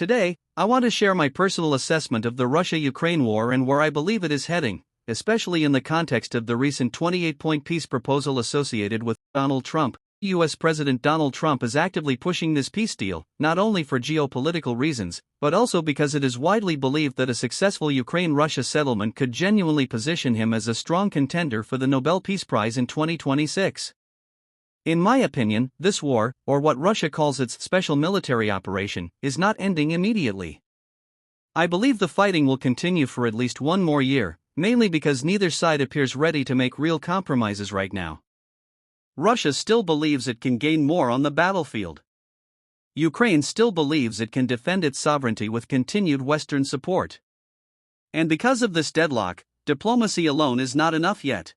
Today, I want to share my personal assessment of the Russia-Ukraine war and where I believe it is heading, especially in the context of the recent 28-point peace proposal associated with Donald Trump. U.S. President Donald Trump is actively pushing this peace deal, not only for geopolitical reasons, but also because it is widely believed that a successful Ukraine-Russia settlement could genuinely position him as a strong contender for the Nobel Peace Prize in 2026. In my opinion, this war, or what Russia calls its special military operation, is not ending immediately. I believe the fighting will continue for at least one more year, mainly because neither side appears ready to make real compromises right now. Russia still believes it can gain more on the battlefield. Ukraine still believes it can defend its sovereignty with continued Western support. And because of this deadlock, diplomacy alone is not enough yet.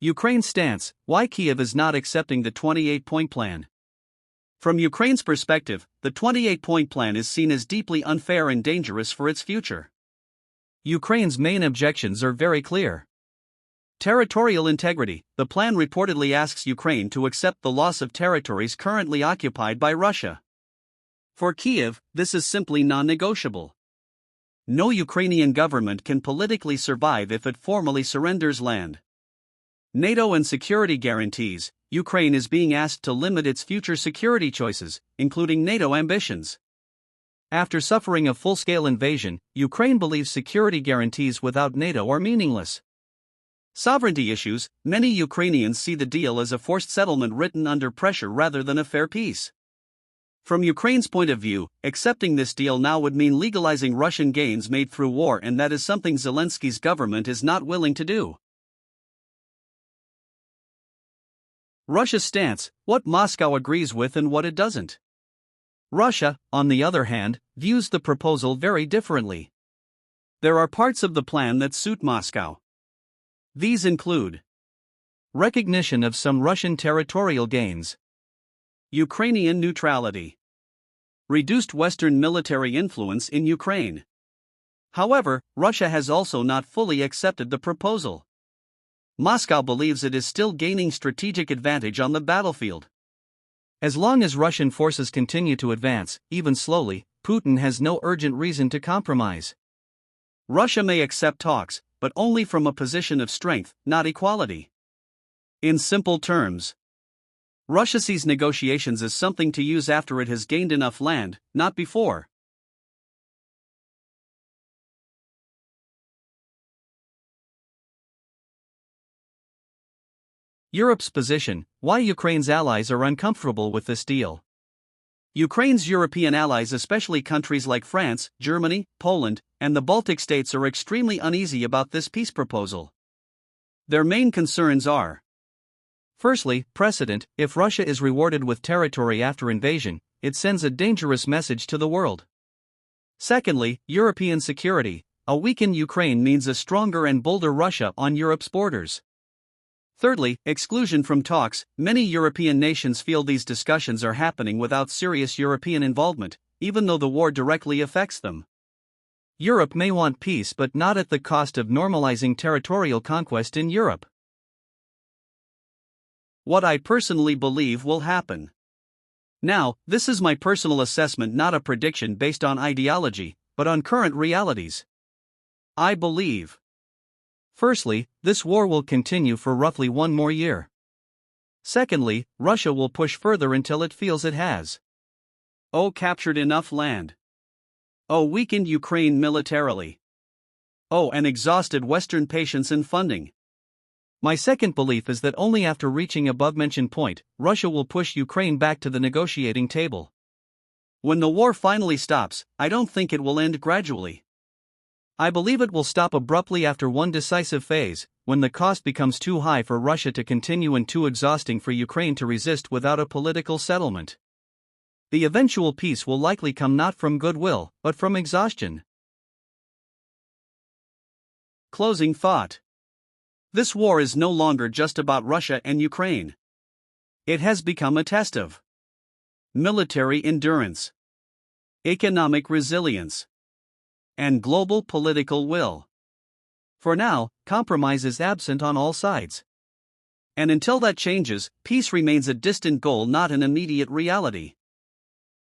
Ukraine's stance: why Kyiv is not accepting the 28-point plan. From Ukraine's perspective, the 28-point plan is seen as deeply unfair and dangerous for its future. Ukraine's main objections are very clear. Territorial integrity: the plan reportedly asks Ukraine to accept the loss of territories currently occupied by Russia. For Kyiv, this is simply non-negotiable. No Ukrainian government can politically survive if it formally surrenders land. NATO and security guarantees: Ukraine is being asked to limit its future security choices, including NATO ambitions. After suffering a full-scale invasion, Ukraine believes security guarantees without NATO are meaningless. Sovereignty issues: many Ukrainians see the deal as a forced settlement written under pressure rather than a fair peace. From Ukraine's point of view, accepting this deal now would mean legalizing Russian gains made through war, and that is something Zelensky's government is not willing to do. Russia's stance: what Moscow agrees with and what it doesn't. Russia, on the other hand, views the proposal very differently. There are parts of the plan that suit Moscow. These include recognition of some Russian territorial gains, Ukrainian neutrality, reduced Western military influence in Ukraine. However, Russia has also not fully accepted the proposal. Moscow believes it is still gaining strategic advantage on the battlefield. As long as Russian forces continue to advance, even slowly, Putin has no urgent reason to compromise. Russia may accept talks, but only from a position of strength, not equality. In simple terms, Russia sees negotiations as something to use after it has gained enough land, not before. Europe's position: why Ukraine's allies are uncomfortable with this deal. Ukraine's European allies, especially countries like France, Germany, Poland, and the Baltic states, are extremely uneasy about this peace proposal. Their main concerns are: firstly, precedent. If Russia is rewarded with territory after invasion, it sends a dangerous message to the world. Secondly, European security. A weakened Ukraine means a stronger and bolder Russia on Europe's borders. Thirdly, exclusion from talks. Many European nations feel these discussions are happening without serious European involvement, even though the war directly affects them. Europe may want peace, but not at the cost of normalizing territorial conquest in Europe. What I personally believe will happen. Now, this is my personal assessment, not a prediction based on ideology, but on current realities. I believe: firstly, this war will continue for roughly one more year. Secondly, Russia will push further until it feels it has captured enough land, weakened Ukraine militarily, and exhausted Western patience and funding. My second belief is that only after reaching above-mentioned point, Russia will push Ukraine back to the negotiating table. When the war finally stops, I don't think it will end gradually. I believe it will stop abruptly after one decisive phase, when the cost becomes too high for Russia to continue and too exhausting for Ukraine to resist without a political settlement. The eventual peace will likely come not from goodwill, but from exhaustion. Closing thought. This war is no longer just about Russia and Ukraine. It has become a test of military endurance, economic resilience, and global political will. For now, compromise is absent on all sides. And until that changes, peace remains a distant goal, not an immediate reality.